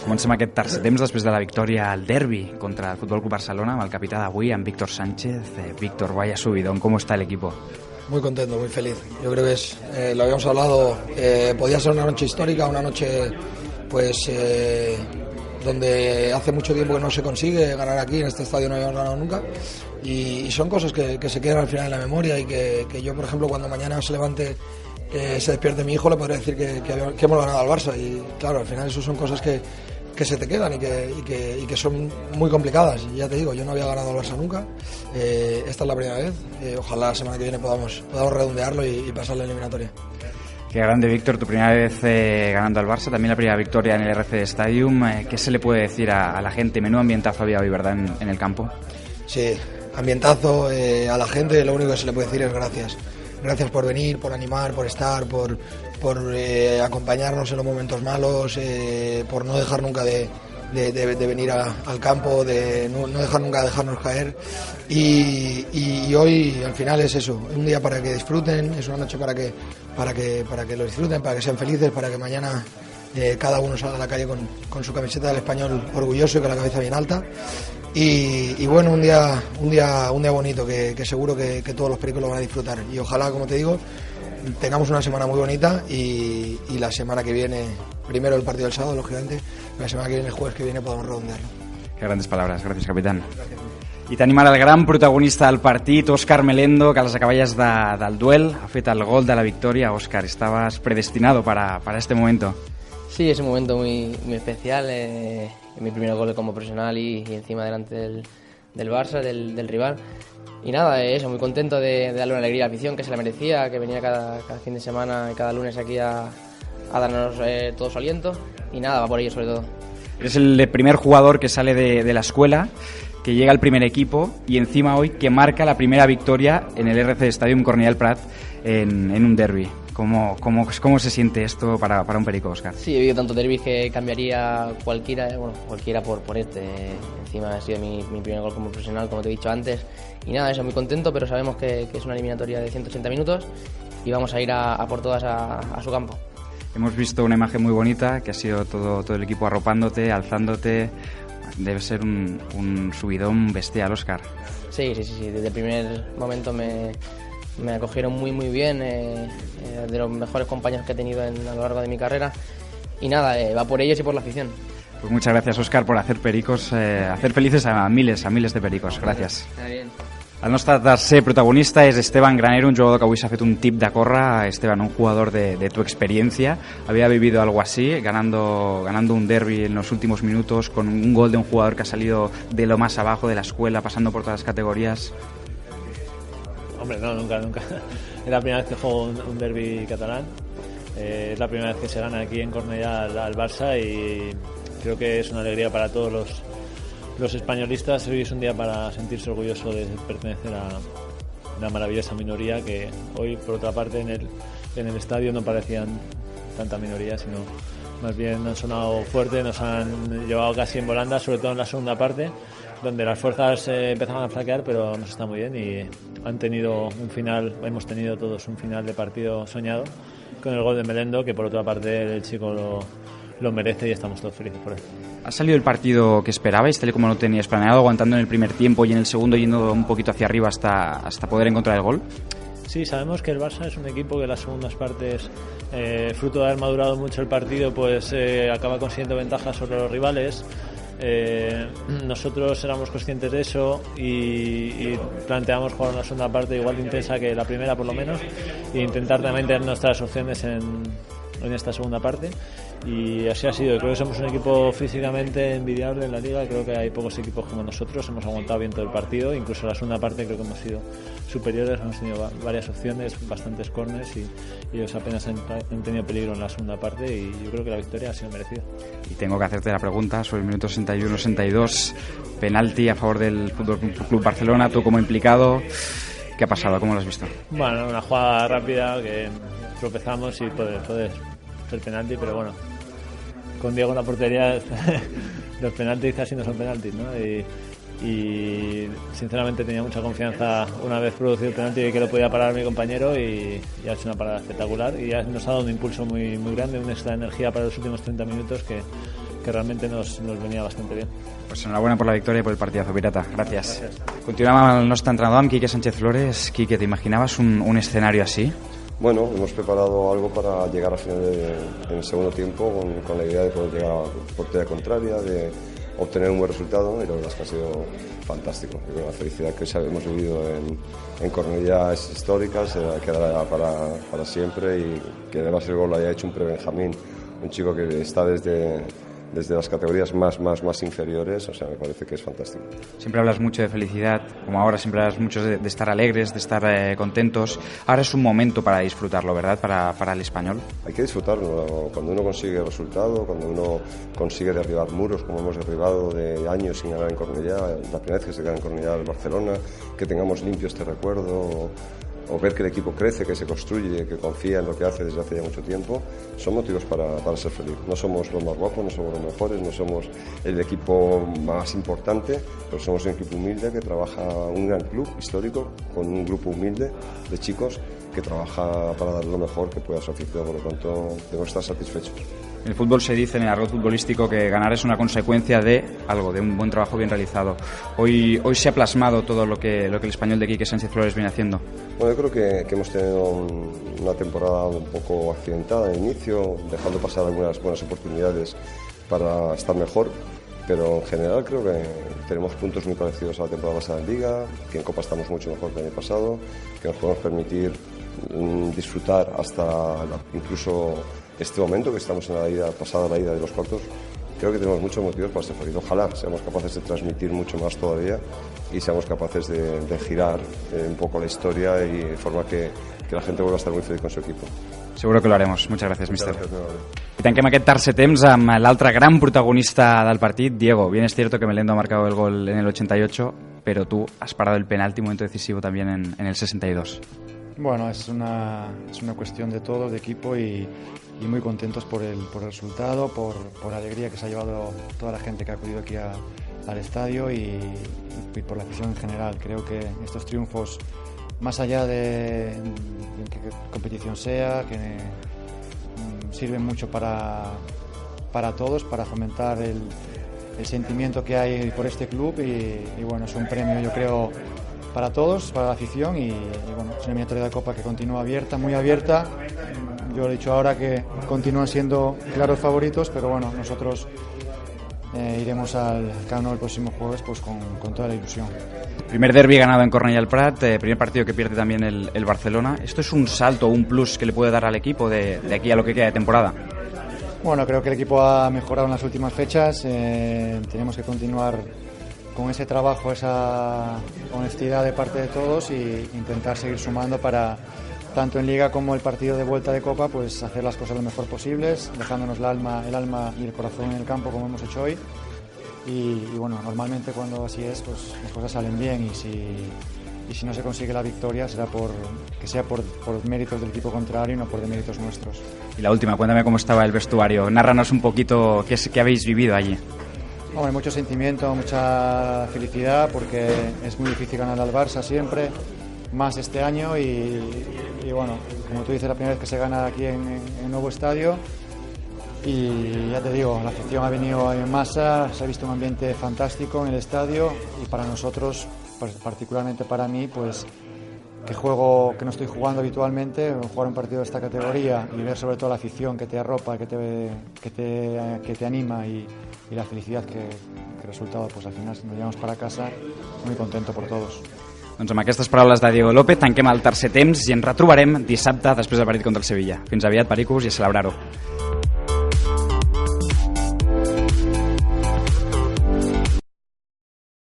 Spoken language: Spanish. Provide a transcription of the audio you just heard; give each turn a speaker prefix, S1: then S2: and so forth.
S1: Comencem aquest tercer temps després de la victòria al derbi contra el Fútbol Club Barcelona amb el capità d'avui, amb Víctor Sánchez. Víctor, vaya subidón, ¿cómo está el equipo?
S2: Muy contento, muy feliz. Yo creo que es, lo habíamos hablado, podía ser una noche histórica, una noche pues donde hace mucho tiempo que no se consigue ganar aquí, en este estadio no habíamos ganado nunca, y son cosas que se quedan al final en la memoria, y que yo, por ejemplo, cuando mañana se levante, se despierte mi hijo, le podré decir que hemos ganado al Barça. Y claro, al final eso son cosas que se te quedan y que son muy complicadas. Y ya te digo, yo no había ganado al Barça nunca, esta es la primera vez. Ojalá la semana que viene podamos redondearlo y pasar la eliminatoria.
S1: Qué grande, Víctor, tu primera vez ganando al Barça, también la primera victoria en el RC Stadium. ¿Qué se le puede decir a la gente? Menú ambientazo había hoy, ¿verdad?, en el campo.
S2: Sí, ambientazo. A la gente lo único que se le puede decir es gracias. Gracias por venir, por animar, por estar, por acompañarnos en los momentos malos, por no dejar nunca de venir al campo, de no dejar nunca de dejarnos caer. Y hoy al final es eso, un día para que disfruten, es una noche para que lo disfruten, para que sean felices, para que mañana cada uno salga a la calle con su camiseta del Español orgulloso y con la cabeza bien alta. Y bueno, un día bonito que seguro que todos los pericos lo van a disfrutar. Y ojalá, como te digo, tengamos una semana muy bonita y la semana que viene, primero el partido del sábado, lógicamente, la semana que viene, el jueves que viene, podamos redondearlo.
S1: Qué grandes palabras, gracias, capitán. Gràcies. I tenim ara el gran protagonista del partit, Óscar Melendo, que a les acaballes del duel ha fet el gol de la victòria. Óscar, estabas predestinado para este momento.
S3: Sí, es un momento muy especial, mi primer gol como profesional y encima delante del Barça, del rival. Y nada, eso, muy contento de darle una alegría a la afición, que se la merecía, que venía cada fin de semana y cada lunes aquí a darnos todo su aliento. Y nada, va por ello sobre todo.
S1: Eres el primer jugador que sale de la escuela, que llega al primer equipo y encima hoy que marca la primera victoria en el RC Stadium Cornellà del Prat en un derbi. ¿Cómo se siente esto para un perico, Óscar?
S3: Sí, he vivido tantos derbis que cambiaría cualquiera por este. Encima ha sido mi primer gol como profesional, como te he dicho antes. Y nada, eso, muy contento, pero sabemos que es una eliminatoria de 180 minutos y vamos a ir a por todas a su campo.
S1: Hemos visto una imagen muy bonita, que ha sido todo el equipo arropándote, alzándote. Debe ser un subidón bestial, Óscar.
S3: Sí, desde el primer momento me acogieron muy bien, de los mejores compañeros que he tenido a lo largo de mi carrera. Y nada, va por ellos y por la afición.
S1: Pues muchas gracias, Óscar, por hacer pericos, hacer felices a miles de pericos. Gràcies.
S3: Bien.
S1: El nostre tercer protagonista es Esteban Granero, un jugador que avui s'ha fet un tip de córrer. Esteban, un jugador de tu experiencia. Había vivido algo así, ganando un derbi en los últimos minutos, con un gol de un jugador que ha salido de lo más abajo de la escuela, pasando por todas las categorías.
S4: Hombre, no, nunca. Es la primera vez que juego un derbi catalán. Es la primera vez que se gana aquí en Cornellà al Barça y creo que es una alegría para todos los españolistas. Hoy es un día para sentirse orgulloso de pertenecer a una maravillosa minoría que hoy, por otra parte, en el estadio no parecían tanta minoría, sino más bien han sonado fuerte, nos han llevado casi en volanda, sobre todo en la segunda parte, donde las fuerzas empezaban a flaquear, pero nos está muy bien y hemos tenido todos un final de partido soñado con el gol de Melendo, que por otra parte el chico lo merece y estamos todos felices por él.
S1: ¿Ha salido el partido que esperabais, tal y como lo teníais planeado, aguantando en el primer tiempo y en el segundo yendo un poquito hacia arriba hasta poder encontrar el gol?
S4: Sí, sabemos que el Barça es un equipo que en las segundas partes, fruto de haber madurado mucho el partido, pues acaba consiguiendo ventajas sobre los rivales. Nosotros éramos conscientes de eso y planteamos jugar una segunda parte igual de intensa que la primera, por lo menos, e intentar también tener nuestras opciones en esta segunda parte, y así ha sido. Creo que somos un equipo físicamente envidiable en la liga. Creo que hay pocos equipos como nosotros. Hemos aguantado bien todo el partido, incluso en la segunda parte creo que hemos sido superiores. Hemos tenido varias opciones, bastantes córners y ellos apenas han tenido peligro en la segunda parte, y yo creo que la victoria ha sido merecida.
S1: Y tengo que hacerte la pregunta sobre el minuto 61-62, penalti a favor del Fútbol Club Barcelona, tú como implicado, ¿qué ha pasado? ¿Cómo lo has visto?
S4: Bueno, una jugada rápida que tropezamos y puede ser penalti, pero bueno, con Diego en la portería los penaltis casi no son penaltis, ¿no? Y y sinceramente tenía mucha confianza una vez producido el penalti de que lo podía parar mi compañero y ha hecho una parada espectacular y nos ha dado un impulso muy grande, una extra energía para los últimos 30 minutos que realmente nos venía bastante bien.
S1: Pues enhorabuena por la victoria y por el partidazo, Pirata. Gracias. Continuamos amb el nostre entrenador, amb Quique Sánchez Flores. Quique, ¿te imaginabas un escenario así?
S5: Bueno, hemos preparado algo para llegar al final en el segundo tiempo con la idea de poder llegar a la portería contraria, de obtener un buen resultado, y la verdad es que ha sido fantástico. Y la felicidad que hemos vivido en Cornellá es histórica, se quedará para siempre, y que además el gol lo haya hecho un pre-Benjamín, un chico que está desde las categorías más inferiores, o sea, me parece que es fantástico.
S1: Siempre hablas mucho de felicidad, como ahora siempre hablas mucho de estar alegres, de estar contentos. Ahora es un momento para disfrutarlo, ¿verdad?, para el Español.
S5: Hay que disfrutarlo. Cuando uno consigue el resultado, cuando uno consigue derribar muros, como hemos derribado de años sin ganar en Cornellá, la primera vez que se gana en Cornellá el Barcelona, que tengamos limpio este recuerdo, o ver que el equipo crece, que se construye, que confía en lo que hace desde hace ya mucho tiempo, son motivos para ser feliz. No somos los más guapos, no somos los mejores, no somos el equipo más importante, pero somos un equipo humilde que trabaja, un gran club histórico con un grupo humilde de chicos que trabaja para dar lo mejor que pueda a su afición. Por lo tanto, debemos estar satisfechos.
S1: En el fútbol se dice, en el argot futbolístico, que ganar es una consecuencia de algo, de un buen trabajo bien realizado. Hoy se ha plasmado todo lo que el Español de Quique Sánchez Flores viene haciendo.
S5: Bueno, yo creo que hemos tenido una temporada un poco accidentada de inicio, dejando pasar algunas buenas oportunidades para estar mejor, pero en general creo que tenemos puntos muy parecidos a la temporada pasada en Liga, que en Copa estamos mucho mejor que el año pasado, que nos podemos permitir disfrutar hasta incluso este momento que estamos en la ida, pasada la ida de los cuartos. Creo que tenemos muchos motivos para estar felices. Ojalá seamos capaces de transmitir mucho más todavía y seamos capaces de girar un poco la historia, y de forma que la gente vuelva a estar muy feliz con su equipo.
S1: Seguro que lo haremos. Muchas gracias, míster.
S5: Gràcies,
S1: I tanquem aquest tercer temps amb l'altre gran protagonista del partit, Diego. Bien es cierto que Melendo ha marcado el gol en el 88, pero tú has parado el penalti, momento decisivo también en el 62.
S6: Bueno, es una cuestión de todo, de equipo, y muy contentos por el resultado, por la alegría que se ha llevado toda la gente que ha acudido aquí al estadio y por la afición en general. Creo que estos triunfos, más allá de qué competición sea, que sirven mucho para todos, para fomentar el sentimiento que hay por este club, y bueno, es un premio, yo creo, para todos, para la afición, y bueno, es una eliminatoria de Copa que continúa abierta, muy abierta. Yo he dicho ahora que continúan siendo claros favoritos, pero bueno, nosotros iremos al Camp Nou el próximo jueves pues con toda la ilusión.
S1: Primer derbi ganado en Cornellà al Prat, primer partido que pierde también el Barcelona. ¿Esto es un salto, un plus que le puede dar al equipo de aquí a lo que queda de temporada?
S6: Bueno, creo que el equipo ha mejorado en las últimas fechas. Tenemos que continuar con ese trabajo, esa honestidad de parte de todos, y intentar seguir sumando para, tanto en Liga como el partido de vuelta de Copa, pues hacer las cosas lo mejor posibles, dejándonos el alma y el corazón en el campo, como hemos hecho hoy. Y bueno, normalmente cuando así es, pues las cosas salen bien, y si no se consigue la victoria será por méritos del equipo contrario y no por méritos nuestros.
S1: Y la última, cuéntame cómo estaba el vestuario, narranos un poquito qué habéis vivido allí.
S6: Hombre, mucho sentimiento, mucha felicidad, porque es muy difícil ganar al Barça siempre, más este año, y bueno, como tú dices, la primera vez que se gana aquí en el nuevo estadio, y ya te digo, la afición ha venido en masa, se ha visto un ambiente fantástico en el estadio, y para nosotros, pues, particularmente para mí, pues que no estoy jugando habitualmente, jugar un partido de esta categoría y ver sobre todo la afición que te arropa, que te anima, y la felicidad que el resultado, pues al final nos llevamos para casa, muy contento por todos.
S1: Doncs amb aquestes paraules de Diego López tanquem el tercer temps i ens retrobarem dissabte després del partit contra el Sevilla. Fins aviat, pericos, i a celebrar-ho.